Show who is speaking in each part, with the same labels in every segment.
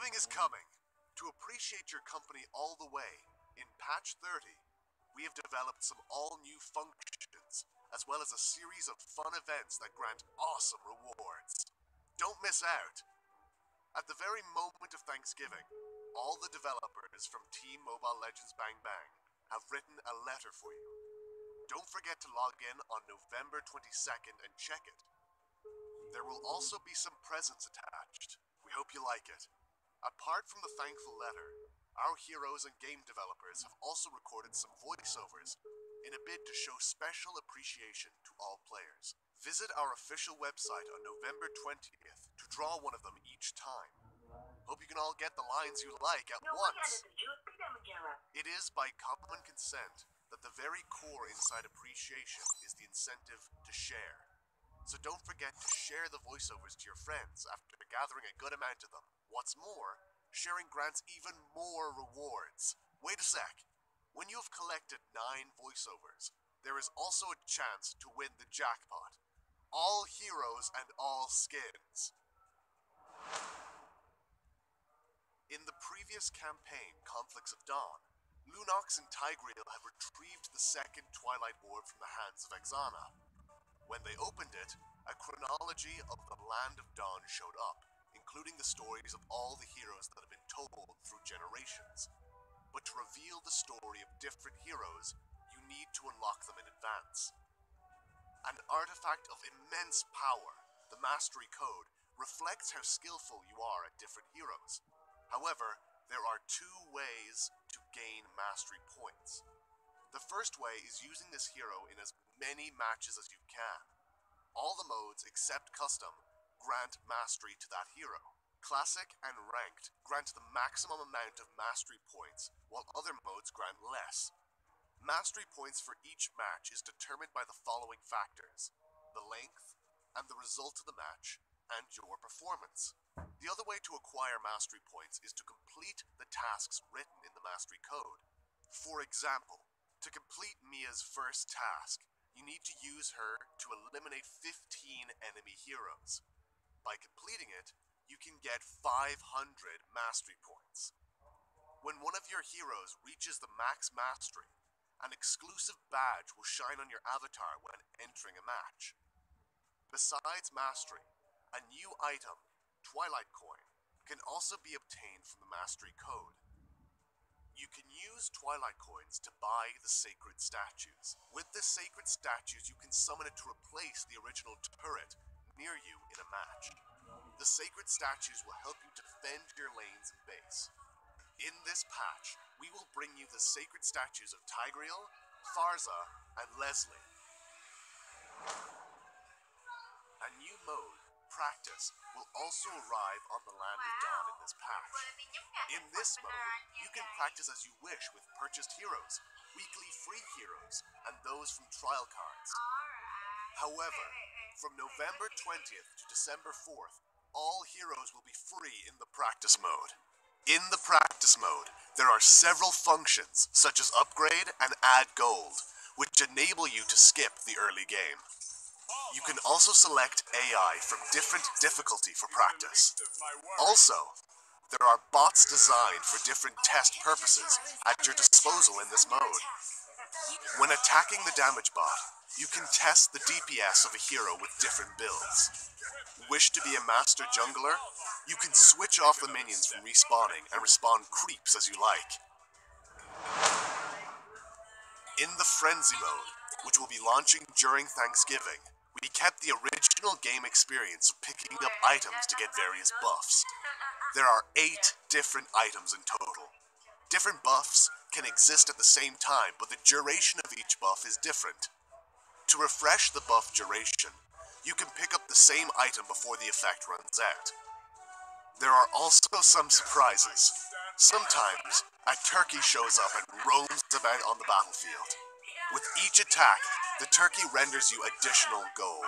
Speaker 1: Thanksgiving is coming. To appreciate your company all the way, in patch 30, we have developed some all-new functions, as well as a series of fun events that grant awesome rewards. Don't miss out! At the very moment of Thanksgiving, all the developers from Team Mobile Legends Bang Bang have written a letter for you. Don't forget to log in on November 22nd and check it. There will also be some presents attached. We hope you like it. Apart from the thankful letter, our heroes and game developers have also recorded some voiceovers in a bid to show special appreciation to all players. Visit our official website on November 20th to draw one of them each time. Hope you can all get the lines you like at once. It is by common consent that the very core inside appreciation is the incentive to share. So don't forget to share the voiceovers to your friends after gathering a good amount of them. What's more, sharing grants even more rewards. Wait a sec. When you have collected 9 voiceovers, there is also a chance to win the jackpot. All heroes and all skins. In the previous campaign, Conflicts of Dawn, Lunox and Tigreal have retrieved the second Twilight Orb from the hands of Exana. When they opened it, a chronology of the Land of Dawn showed up, including the stories of all the heroes that have been told through generations. But to reveal the story of different heroes, you need to unlock them in advance. An artifact of immense power, the Mastery Code, reflects how skillful you are at different heroes. However, there are 2 ways to gain mastery points. The first way is using this hero in as many matches as you can. All the modes except custom grant mastery to that hero. Classic and ranked grant the maximum amount of mastery points, while other modes grant less. Mastery points for each match is determined by the following factors: the length, and the result of the match, and your performance. The other way to acquire mastery points is to complete the tasks written in the Mastery Code. For example, to complete Mia's first task, you need to use her to eliminate 15 enemy heroes. By completing it, you can get 500 mastery points. When one of your heroes reaches the max mastery, an exclusive badge will shine on your avatar when entering a match. Besides mastery, a new item, Twilight Coin, can also be obtained from the Mastery Code. You can use Twilight Coins to buy the sacred statues. With the sacred statues, you can summon it to replace the original turret near you in a match. The sacred statues will help you defend your lanes and base. In this patch, we will bring you the sacred statues of Tigreal, Farza, and Leslie. A new mode, Practice, will also arrive on the Land of Dawn in this patch. In this mode, you can practice as you wish with purchased heroes, weekly free heroes, and those from trial cards. However, from November 20th to December 4th, all heroes will be free in the practice mode. In the practice mode, there are several functions, such as upgrade and add gold, which enable you to skip the early game. You can also select AI from different difficulty for practice. Also, there are bots designed for different test purposes at your disposal in this mode. When attacking the damage bot, you can test the DPS of a hero with different builds. Wish to be a master jungler? You can switch off the minions from respawning and respawn creeps as you like. In the Frenzy mode, which will be launching during Thanksgiving, we kept the original game experience of picking up items to get various buffs. There are 8 different items in total. Different buffs can exist at the same time, but the duration of each buff is different. To refresh the buff duration, you can pick up the same item before the effect runs out. There are also some surprises. Sometimes, a turkey shows up and roams about on the battlefield. With each attack, the turkey renders you additional gold.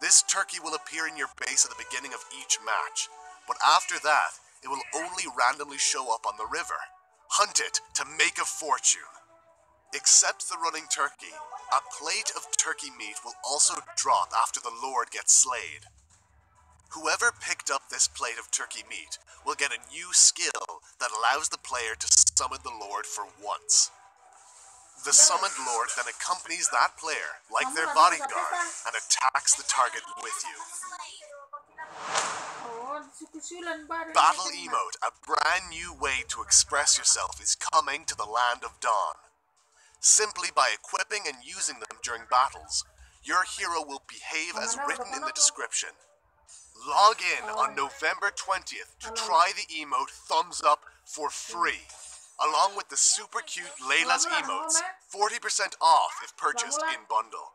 Speaker 1: This turkey will appear in your base at the beginning of each match, but after that, it will only randomly show up on the river. Hunt it to make a fortune. Except the running turkey, a plate of turkey meat will also drop after the Lord gets slayed. Whoever picked up this plate of turkey meat will get a new skill that allows the player to summon the Lord for once. The summoned Lord then accompanies that player, like their bodyguard, and attacks the target with you. Battle Emote, a brand new way to express yourself, is coming to the Land of Dawn. Simply by equipping and using them during battles, your hero will behave as written in the description. Log in on November 20th to try the emote Thumbs Up for free, along with the super cute Layla's emotes, 40% off if purchased in bundle.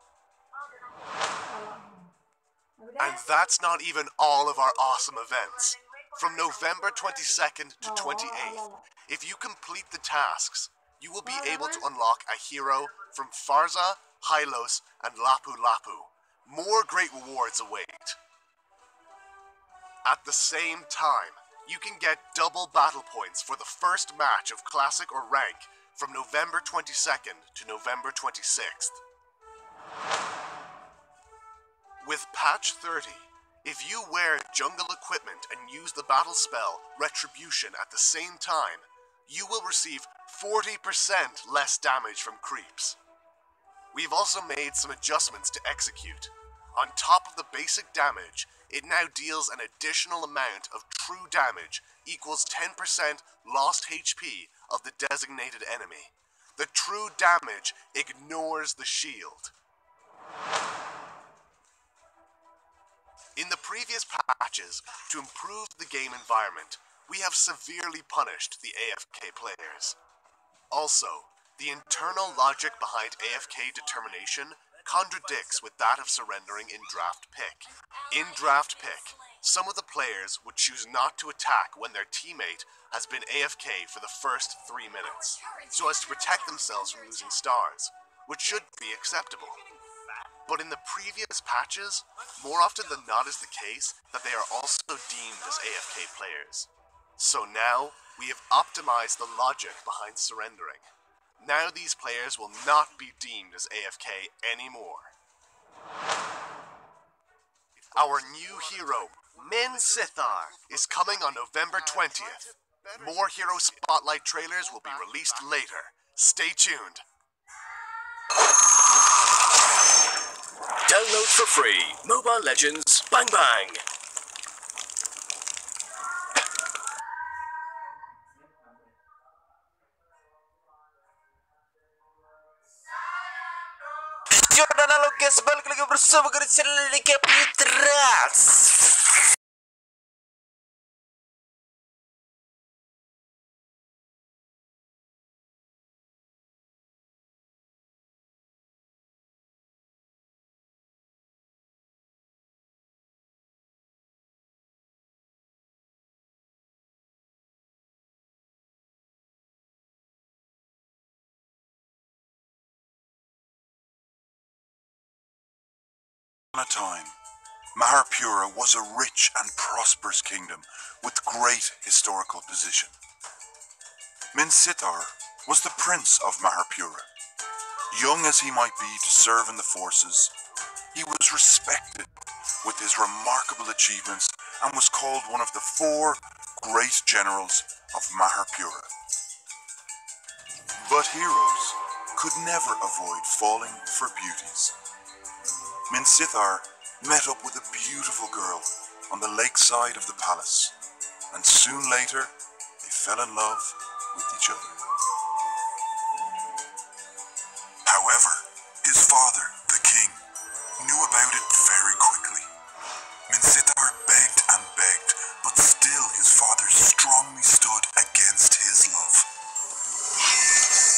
Speaker 1: And that's not even all of our awesome events. From November 22nd to 28th, if you complete the tasks, you will be able to unlock a hero from Farza, Hylos, and Lapu Lapu. More great rewards await. At the same time, you can get double battle points for the first match of Classic or Rank from November 22nd to November 26th. With patch 30, if you wear jungle equipment and use the battle spell Retribution at the same time, you will receive 40% less damage from creeps. We've also made some adjustments to execute. On top of the basic damage, it now deals an additional amount of true damage equals 10% lost HP of the designated enemy. The true damage ignores the shield. In the previous patches, to improve the game environment, we have severely punished the AFK players. Also, the internal logic behind AFK determination contradicts with that of surrendering in Draft Pick. In Draft Pick, some of the players would choose not to attack when their teammate has been AFK for the first 3 minutes, so as to protect themselves from losing stars, which should be acceptable. But in the previous patches, more often than not is the case that they are also deemed as AFK players. So now, we have optimized the logic behind surrendering. Now these players will not be deemed as AFK anymore. Our new hero, Min Sithar, is coming on November 20th. More hero spotlight trailers will be released later. Stay tuned.
Speaker 2: Download for free Mobile Legends Bang Bang.
Speaker 3: Jordan, halo guys, balik lagi bersama gue di channel ini Kapitras.
Speaker 4: On a time, Maharpura was a rich and prosperous kingdom with great historical position. Min Sithar was the prince of Maharpura. Young as he might be to serve in the forces, he was respected with his remarkable achievements and was called one of the 4 great generals of Maharpura. But heroes could never avoid falling for beauties. Min Sithar met up with a beautiful girl on the lakeside of the palace, and soon later they fell in love with each other. However, his father, the king, knew about it very quickly. Min Sithar begged and begged, but still his father strongly stood against his love.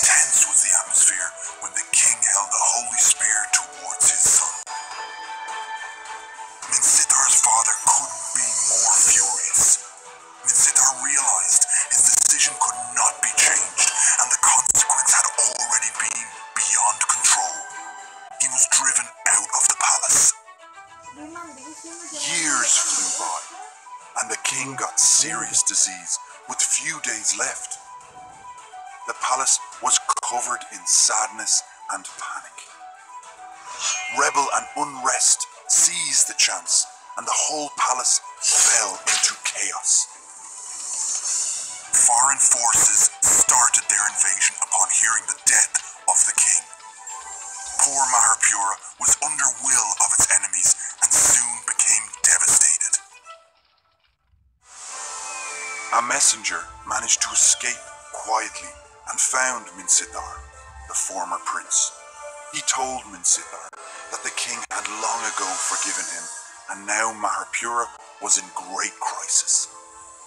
Speaker 4: Tense was the atmosphere when the king held the holy spear towards his son. Min Sithar's father couldn't be more furious. Min Sithar realized his decision could not be changed, and the consequence had already been beyond control. He was driven out of the palace. Years flew by, and the king got serious disease with few days left. The palace was covered in sadness and panic. Rebel and unrest seized the chance and the whole palace fell into chaos. Foreign forces started their invasion upon hearing the death of the king. Poor Maharpura was under will of its enemies and soon became devastated. A messenger managed to escape quietly and found Minsithar, the former prince. He told Minsithar that the king had long ago forgiven him, and now Maharpura was in great crisis.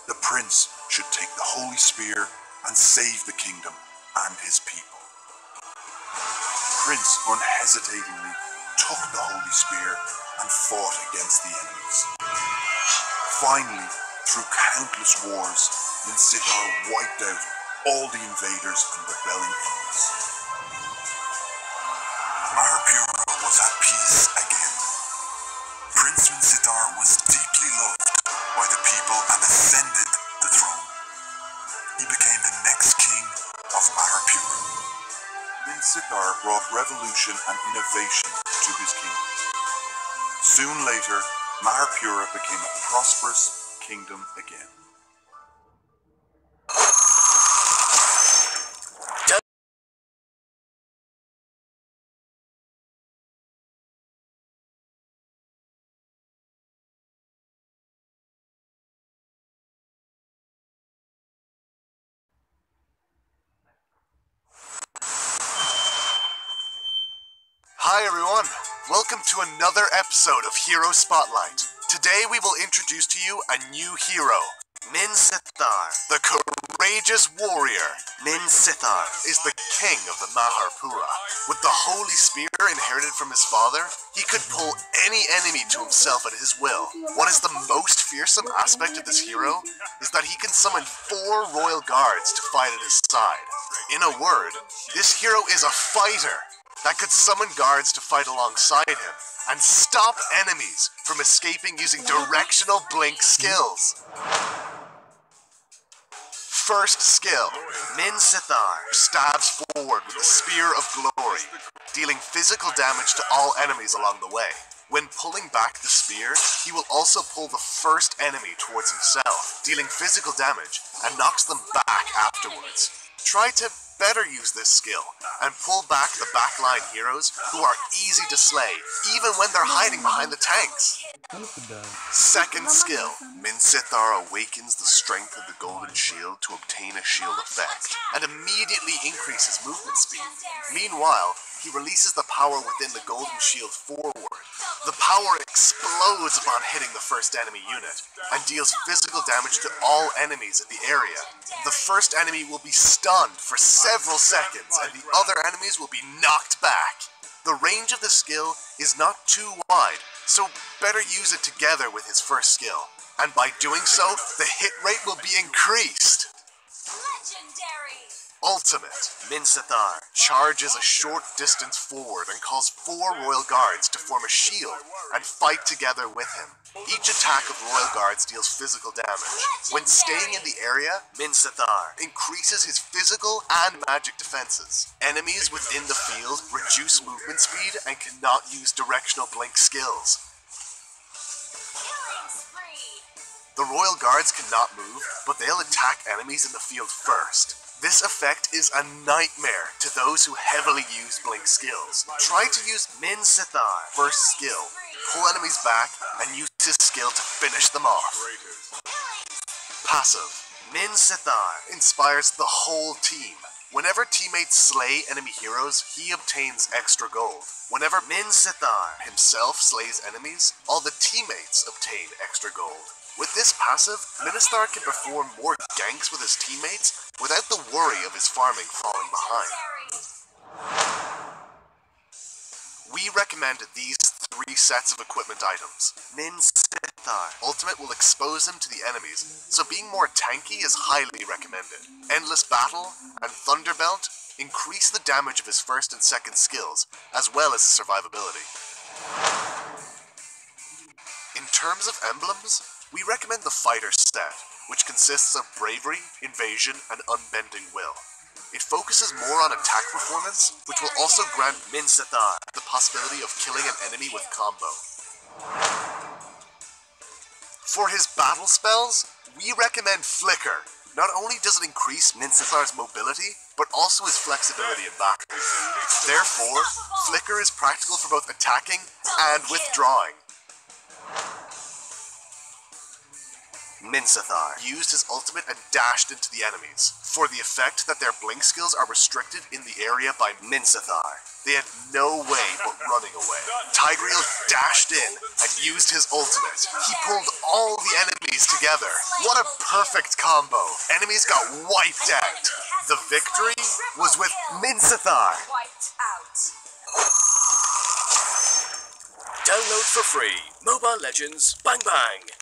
Speaker 4: The prince should take the holy spear and save the kingdom and his people. Prince unhesitatingly took the holy spear and fought against the enemies. Finally, through countless wars, Minsithar wiped out all the invaders and rebelling enemies. Maharpura was at peace again. Prince Minsithar was deeply loved by the people and ascended the throne. He became the next king of Maharpura. Minsithar brought revolution and innovation to his kingdom. Soon later, Maharpura became a prosperous kingdom again.
Speaker 1: Hi everyone, welcome to another episode of Hero Spotlight. Today we will introduce to you a new hero.
Speaker 3: Minsithar.
Speaker 1: The courageous warrior.
Speaker 3: Minsithar
Speaker 1: is the king of the Maharpura. With the holy spear inherited from his father, he could pull any enemy to himself at his will. What is the most fearsome aspect of this hero is that he can summon 4 royal guards to fight at his side. In a word, this hero is a fighter that could summon guards to fight alongside him and stop enemies from escaping using directional blink skills. First skill,
Speaker 3: Minsithar
Speaker 1: stabs forward with the Spear of Glory, dealing physical damage to all enemies along the way. When pulling back the spear, he will also pull the first enemy towards himself, dealing physical damage, and knocks them back afterwards. Try to better use this skill and pull back the backline heroes who are easy to slay, even when they're hiding behind the tanks. Second skill, Minsithar awakens the strength of the golden shield to obtain a shield effect, and immediately increases movement speed. Meanwhile, he releases the power within the golden shield forward. The power explodes upon hitting the first enemy unit, and deals physical damage to all enemies in the area. The first enemy will be stunned for several seconds, and the other enemies will be knocked back. The range of the skill is not too wide, so better use it together with his first skill. And by doing so, the hit rate will be increased.
Speaker 5: Legendary!
Speaker 1: Ultimate.
Speaker 3: Minsithar
Speaker 1: Charges a short distance forward and calls 4 royal guards to form a shield and fight together with him. Each attack of royal guards deals physical damage. When staying in the area,
Speaker 3: Minsithar
Speaker 1: increases his physical and magic defenses. Enemies within the field reduce movement speed and cannot use directional blink skills.
Speaker 5: Killing spree!
Speaker 1: The royal guards cannot move, but they'll attack enemies in the field first. This effect is a nightmare to those who heavily use blink skills. Try to use
Speaker 3: Minsithar
Speaker 1: first skill, pull enemies back, and use his skill to finish them off. Passive.
Speaker 3: Minsithar
Speaker 1: Inspires the whole team. Whenever teammates slay enemy heroes, he obtains extra gold. Whenever
Speaker 3: Minsithar
Speaker 1: himself slays enemies, all the teammates obtain extra gold. With this passive, Minsithar can perform more ganks with his teammates without the worry of his farming falling behind. We recommend these 3 sets of equipment items.
Speaker 3: Minsithar
Speaker 1: Ultimate will expose him to the enemies, so being more tanky is highly recommended. Endless Battle and Thunderbelt increase the damage of his first and second skills, as well as his survivability. In terms of emblems, we recommend the Fighter set, which consists of Bravery, Invasion, and Unbending Will. It focuses more on attack performance, which will also grant
Speaker 3: Minsithar
Speaker 1: the possibility of killing an enemy with combo. For his battle spells, we recommend Flicker. Not only does it increase Mincithar's mobility, but also his flexibility in battle. Therefore, Flicker is practical for both attacking and withdrawing. Mincithar used his ultimate and dashed into the enemies, for the effect that their blink skills are restricted in the area by Mincithar. They had no way but running away. Tigreal dashed in and used his ultimate. He pulled all the enemies together. What a perfect combo. Enemies got wiped out. The victory was with Mincithar.
Speaker 5: Wiped out.
Speaker 2: Download for free. Mobile Legends Bang Bang.